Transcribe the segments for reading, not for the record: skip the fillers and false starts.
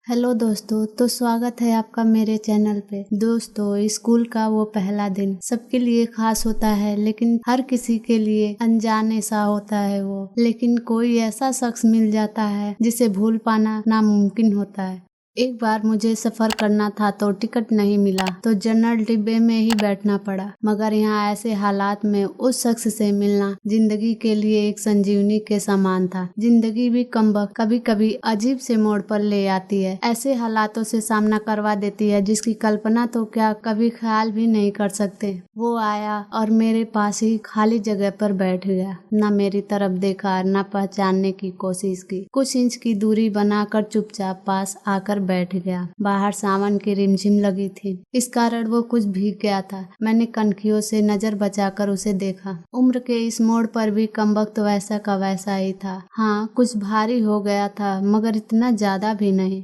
Hello दोस्तों, तो स्वागत है आपका मेरे चैनल पे। दोस्तों, स्कूल का वो पहला दिन सबके लिए खास होता है, लेकिन हर किसी के लिए अनजाने सा होता है वो। लेकिन कोई ऐसा शख्स मिल जाता है जिसे भूल पाना नामुमकिन होता है। एक बार मुझे सफर करना था तो टिकट नहीं मिला तो जनरल डिब्बे में ही बैठना पड़ा। मगर यहाँ ऐसे हालात में उस शख्स से मिलना जिंदगी के लिए एक संजीवनी के समान था। जिंदगी भी कमबख्त कभी कभी अजीब से मोड़ पर ले आती है, ऐसे हालातों से सामना करवा देती है जिसकी कल्पना तो क्या कभी ख्याल भी नहीं कर सकते। वो आया और मेरे पास ही खाली जगह पर बैठ गया। न मेरी तरफ देखा, न पहचानने की कोशिश की। कुछ इंच की दूरी बनाकर चुपचाप पास आकर बैठ गया। बाहर सावन की रिमझिम लगी थी, इस कारण वो कुछ भीग गया था। मैंने कनखियों से नजर बचाकर उसे देखा। उम्र के इस मोड़ पर भी कमबख्त वैसा का वैसा ही था। हाँ, कुछ भारी हो गया था, मगर इतना ज्यादा भी नहीं।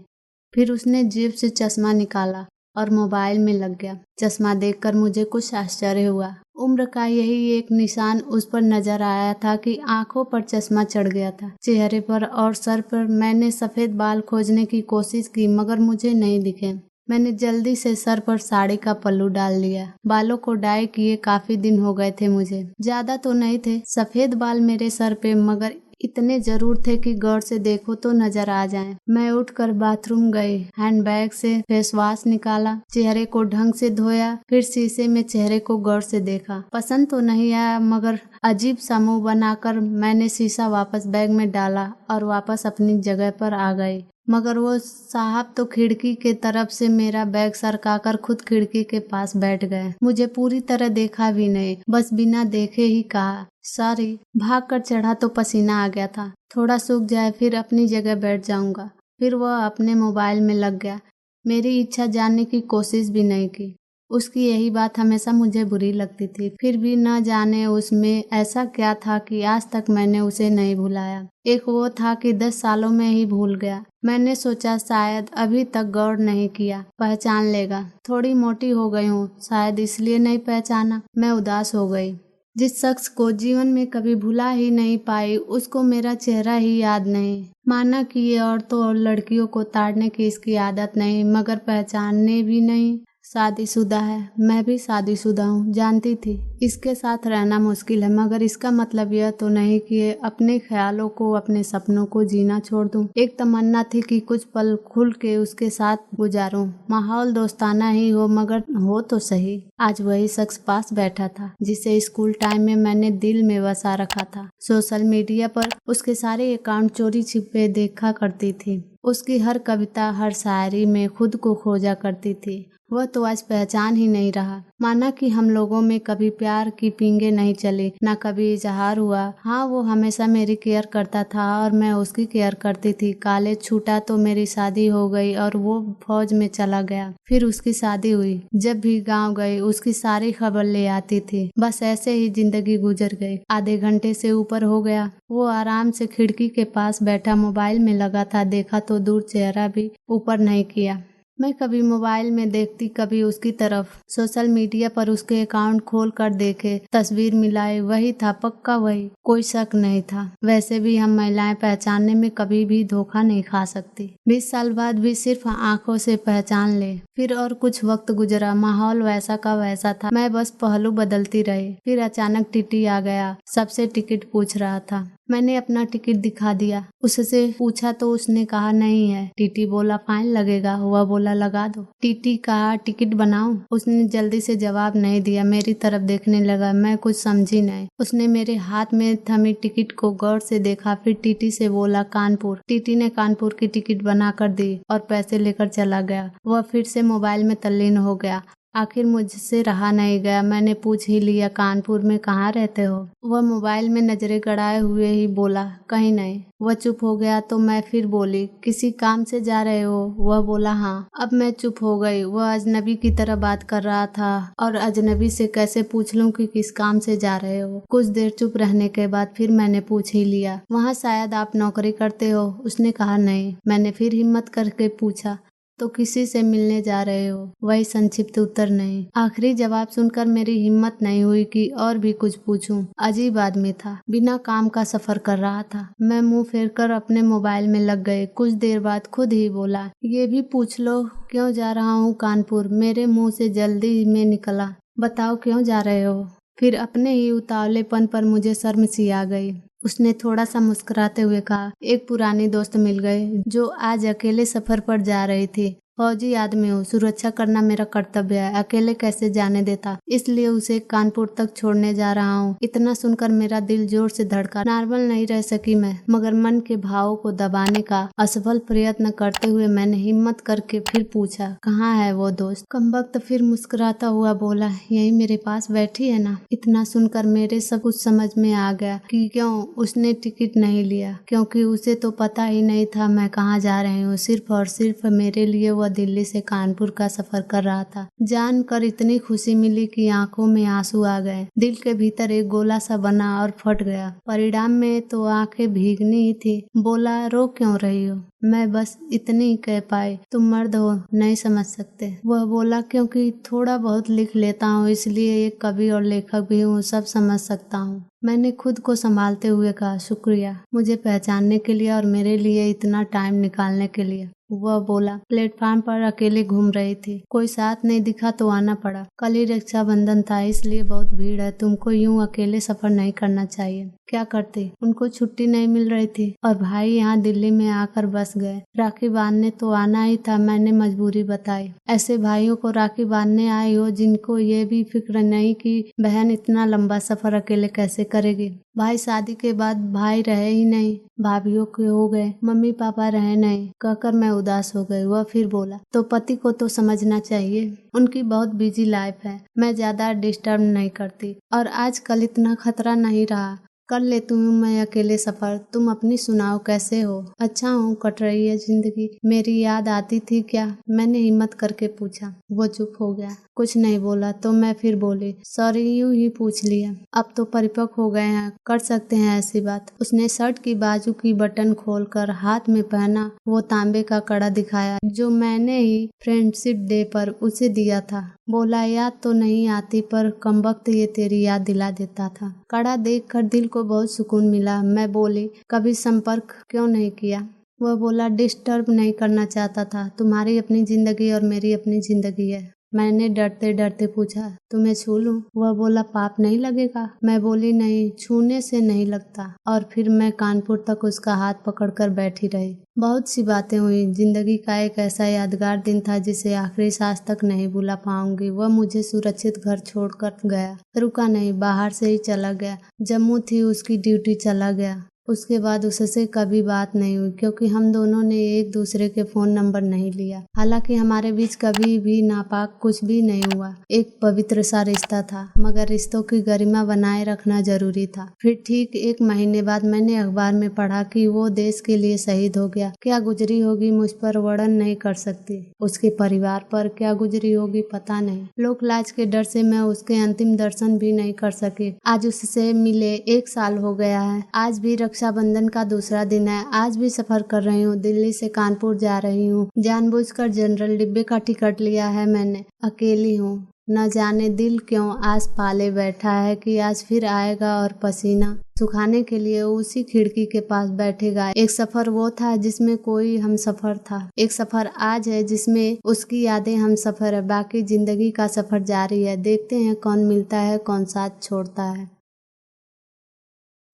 फिर उसने जेब से चश्मा निकाला और मोबाइल में लग गया। चश्मा देखकर मुझे कुछ आश्चर्य हुआ। उम्र का यही एक निशान उस पर नजर आया था कि आंखों पर चश्मा चढ़ गया था। चेहरे पर और सर पर मैंने सफेद बाल खोजने की कोशिश की, मगर मुझे नहीं दिखे। मैंने जल्दी से सर पर साड़ी का पल्लू डाल लिया। बालों को डाई किए काफी दिन हो गए थे मुझे। ज्यादा तो नहीं थे सफेद बाल मेरे सर पे, मगर इतने जरूर थे कि गौर से देखो तो नजर आ जाएं। मैं उठकर बाथरूम गई, हैंडबैग से फेस वॉश निकाला, चेहरे को ढंग से धोया, फिर शीशे में चेहरे को गौर से देखा। पसंद तो नहीं आया, मगर अजीब सा मुंह बनाकर मैंने शीशा वापस बैग में डाला और वापस अपनी जगह पर आ गई। मगर वो साहब तो खिड़की के तरफ से मेरा बैग सरकाकर खुद खिड़की के पास बैठ गए। मुझे पूरी तरह देखा भी नहीं, बस बिना देखे ही कहा, सॉरी। भाग कर चढ़ा तो पसीना आ गया था। थोड़ा सूख जाए फिर अपनी जगह बैठ जाऊंगा। फिर वह अपने मोबाइल में लग गया। मेरी इच्छा जानने की कोशिश भी नहीं की। उसकी यही बात हमेशा मुझे बुरी लगती थी। फिर भी न जाने उसमें ऐसा क्या था कि आज तक मैंने उसे नहीं भुलाया। एक वो था कि 10 सालों में ही भूल गया। मैंने सोचा शायद अभी तक गौर नहीं किया, पहचान लेगा। थोड़ी मोटी हो गई हूँ, शायद इसलिए नहीं पहचाना। मैं उदास हो गई। जिस शख्स को जीवन में कभी भुला ही नहीं पाई, उसको मेरा चेहरा ही याद नहीं। माना कि ये औरतों और लड़कियों को ताड़ने की इसकी आदत नहीं, मगर पहचानने भी नहीं। शादीशुदा है, मैं भी शादीशुदा हूँ, जानती थी। इसके साथ रहना मुश्किल है, मगर इसका मतलब यह तो नहीं कि अपने ख्यालों को, अपने सपनों को जीना छोड़ दूं। एक तमन्ना थी कि कुछ पल खुल के उसके साथ गुजारूं। माहौल दोस्ताना ही हो, मगर हो तो सही। आज वही शख्स पास बैठा था जिसे स्कूल टाइम में मैंने दिल में बसा रखा था। सोशल मीडिया पर उसके सारे अकाउंट चोरी छिपे देखा करती थी। उसकी हर कविता, हर शायरी में खुद को खोजा करती थी। वह तो आज पहचान ही नहीं रहा। माना कि हम लोगों में कभी प्यार की पींगे नहीं चली, न कभी इजहार हुआ। हाँ, वो हमेशा मेरी केयर करता था और मैं उसकी केयर करती थी। कॉलेज छूटा तो मेरी शादी हो गई और वो फौज में चला गया। फिर उसकी शादी हुई। जब भी गांव गई उसकी सारी खबर ले आती थी। बस ऐसे ही जिंदगी गुजर गई। आधे घंटे से ऊपर हो गया। वो आराम से खिड़की के पास बैठा मोबाइल में लगा था। देखा तो दूर, चेहरा भी ऊपर नहीं किया। मैं कभी मोबाइल में देखती, कभी उसकी तरफ। सोशल मीडिया पर उसके अकाउंट खोल कर देखे, तस्वीर मिलाए, वही था, पक्का वही, कोई शक नहीं था। वैसे भी हम महिलाएं पहचानने में कभी भी धोखा नहीं खा सकती। 20 साल बाद भी सिर्फ आंखों से पहचान ले। फिर और कुछ वक्त गुजरा, माहौल वैसा का वैसा था। मैं बस पहलू बदलती रही। फिर अचानक टीटी आ गया, सबसे टिकट पूछ रहा था। मैंने अपना टिकट दिखा दिया। उससे पूछा तो उसने कहा नहीं है। टीटी बोला फाइन लगेगा, वह बोला लगा दो। टीटी कहा टिकट बनाऊं? उसने जल्दी से जवाब नहीं दिया, मेरी तरफ देखने लगा। मैं कुछ समझी नहीं। उसने मेरे हाथ में थमी टिकट को गौर से देखा, फिर टीटी से बोला कानपुर। टीटी ने कानपुर की टिकट बनाकर दी और पैसे लेकर चला गया। वह फिर से मोबाइल में तल्लीन हो गया। आखिर मुझसे रहा नहीं गया। मैंने पूछ ही लिया, कानपुर में कहाँ रहते हो? वह मोबाइल में नजरें गड़ाए हुए ही बोला, कहीं नहीं। वह चुप हो गया तो मैं फिर बोली, किसी काम से जा रहे हो? वह बोला हाँ। अब मैं चुप हो गई। वह अजनबी की तरह बात कर रहा था और अजनबी से कैसे पूछ लूं कि किस काम से जा रहे हो। कुछ देर चुप रहने के बाद फिर मैंने पूछ ही लिया, वहाँ शायद आप नौकरी करते हो? उसने कहा नहीं। मैंने फिर हिम्मत करके पूछा, तो किसी से मिलने जा रहे हो? वही संक्षिप्त उत्तर नहीं। आखिरी जवाब सुनकर मेरी हिम्मत नहीं हुई कि और भी कुछ पूछूं। अजीब आदमी था, बिना काम का सफर कर रहा था। मैं मुंह फेरकर अपने मोबाइल में लग गए। कुछ देर बाद खुद ही बोला, ये भी पूछ लो क्यों जा रहा हूँ कानपुर। मेरे मुंह से जल्दी में निकला, बताओ क्यों जा रहे हो। फिर अपने ही उतावलेपन पर मुझे शर्म सी आ गई। उसने थोड़ा सा मुस्कुराते हुए कहा, एक पुरानी दोस्त मिल गए जो आज अकेले सफर पर जा रही थी। फौजी आदमी हूँ, सुरक्षा करना मेरा कर्तव्य है, अकेले कैसे जाने देता, इसलिए उसे कानपुर तक छोड़ने जा रहा हूँ। इतना सुनकर मेरा दिल जोर से धड़का। नॉर्मल नहीं रह सकी मैं, मगर मन के भावों को दबाने का असफल प्रयत्न करते हुए मैंने हिम्मत करके फिर पूछा, कहाँ है वो दोस्त। कमबख्त फिर मुस्कुराता हुआ बोला, यही मेरे पास बैठी है ना। इतना सुनकर मेरे सब कुछ समझ में आ गया कि क्यों उसने टिकट नहीं लिया, क्योंकि उसे तो पता ही नहीं था मैं कहाँ जा रही हूँ। सिर्फ और सिर्फ मेरे लिए वह दिल्ली से कानपुर का सफर कर रहा था। जानकर इतनी खुशी मिली कि आंखों में आंसू आ गए। दिल के भीतर एक गोला सा बना और फट गया। परिणाम में तो आंखें भीगनी ही थी। बोला, रो क्यों रही हो। मैं बस इतनी ही कह पाई, तुम मर्द हो, नहीं समझ सकते। वह बोला, क्योंकि थोड़ा बहुत लिख लेता हूँ, इसलिए एक कवि और लेखक भी हूँ, सब समझ सकता हूँ। मैंने खुद को संभालते हुए कहा, शुक्रिया मुझे पहचानने के लिए और मेरे लिए इतना टाइम निकालने के लिए। वह बोला, प्लेटफार्म पर अकेले घूम रही थी, कोई साथ नहीं दिखा तो आना पड़ा। कल ही रक्षाबंधन था, इसलिए बहुत भीड़ है, तुमको यूं अकेले सफर नहीं करना चाहिए। क्या करती, उनको छुट्टी नहीं मिल रही थी और भाई यहाँ दिल्ली में आकर बस गए। राखी बांधने तो आना ही था, मैंने मजबूरी बताई। ऐसे भाइयों को राखी बांधने आई हो जिनको ये भी फिक्र नहीं कि बहन इतना लंबा सफर अकेले कैसे करेगी। भाई शादी के बाद भाई रहे ही नहीं, भाभीियों के हो गए, मम्मी पापा रहे नहीं, कहकर मैं उदास हो गई। वह फिर बोला, तो पति को तो समझना चाहिए, उनकी बहुत बिजी लाइफ है, मैं ज्यादा डिस्टर्ब नहीं करती और आजकल इतना खतरा नहीं रहा, कर लेती हूँ मैं अकेले सफर। तुम अपनी सुनाओ, कैसे हो। अच्छा हूँ, कट रही है जिंदगी। मेरी याद आती थी क्या, मैंने हिम्मत करके पूछा। वो चुप हो गया, कुछ नहीं बोला। तो मैं फिर बोली, सॉरी, यूं ही पूछ लिया, अब तो परिपक्व हो गए हैं, कर सकते हैं ऐसी बात। उसने शर्ट की बाजू की बटन खोलकर हाथ में पहना वो तांबे का कड़ा दिखाया जो मैंने ही फ्रेंडशिप डे पर उसे दिया था। बोला, याद तो नहीं आती पर कमबख्त ये तेरी याद दिला देता था। कड़ा देखकर दिल को बहुत सुकून मिला। मैं बोली, कभी संपर्क क्यों नहीं किया। वह बोला, डिस्टर्ब नहीं करना चाहता था, तुम्हारी अपनी जिंदगी और मेरी अपनी जिंदगी है। मैंने डरते डरते पूछा, तुम्हें छू लूं। वह बोला, पाप नहीं लगेगा। मैं बोली, नहीं, छूने से नहीं लगता। और फिर मैं कानपुर तक उसका हाथ पकड़कर बैठी रही। बहुत सी बातें हुई। जिंदगी का एक ऐसा यादगार दिन था जिसे आखिरी सांस तक नहीं भुला पाऊंगी। वह मुझे सुरक्षित घर छोड़कर गया, रुका नहीं, बाहर से ही चला गया। जम्मू थी उसकी ड्यूटी, चला गया। उसके बाद उससे कभी बात नहीं हुई, क्योंकि हम दोनों ने एक दूसरे के फोन नंबर नहीं लिया। हालांकि हमारे बीच कभी भी नापाक कुछ भी नहीं हुआ। एक पवित्र सा रिश्ता था, मगर रिश्तों की गरिमा बनाए रखना जरूरी था। फिर ठीक 1 महीने बाद मैंने अखबार में पढ़ा कि वो देश के लिए शहीद हो गया। क्या गुजरी होगी मुझ पर वर्णन नहीं कर सकती, उसके परिवार पर क्या गुजरी होगी पता नहीं। लोक लाज के डर से मैं उसके अंतिम दर्शन भी नहीं कर सकी। आज उससे मिले 1 साल हो गया है। आज भी रक्षाबंधन का दूसरा दिन है। आज भी सफर कर रही हूँ, दिल्ली से कानपुर जा रही हूँ। जानबूझकर जनरल डिब्बे का टिकट लिया है मैंने। अकेली हूँ, न जाने दिल क्यों आस पाले बैठा है कि आज फिर आएगा और पसीना सुखाने के लिए उसी खिड़की के पास बैठेगा। एक सफर वो था जिसमें कोई हम सफर था, एक सफर आज है जिसमें उसकी यादें हम सफर है। बाकी जिंदगी का सफर जारी है। देखते हैं कौन मिलता है, कौन साथ छोड़ता है।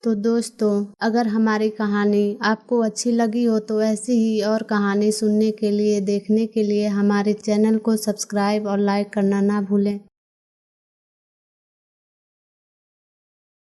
तो दोस्तों, अगर हमारी कहानी आपको अच्छी लगी हो तो ऐसी ही और कहानी सुनने के लिए, देखने के लिए हमारे चैनल को सब्सक्राइब और लाइक करना ना भूलें।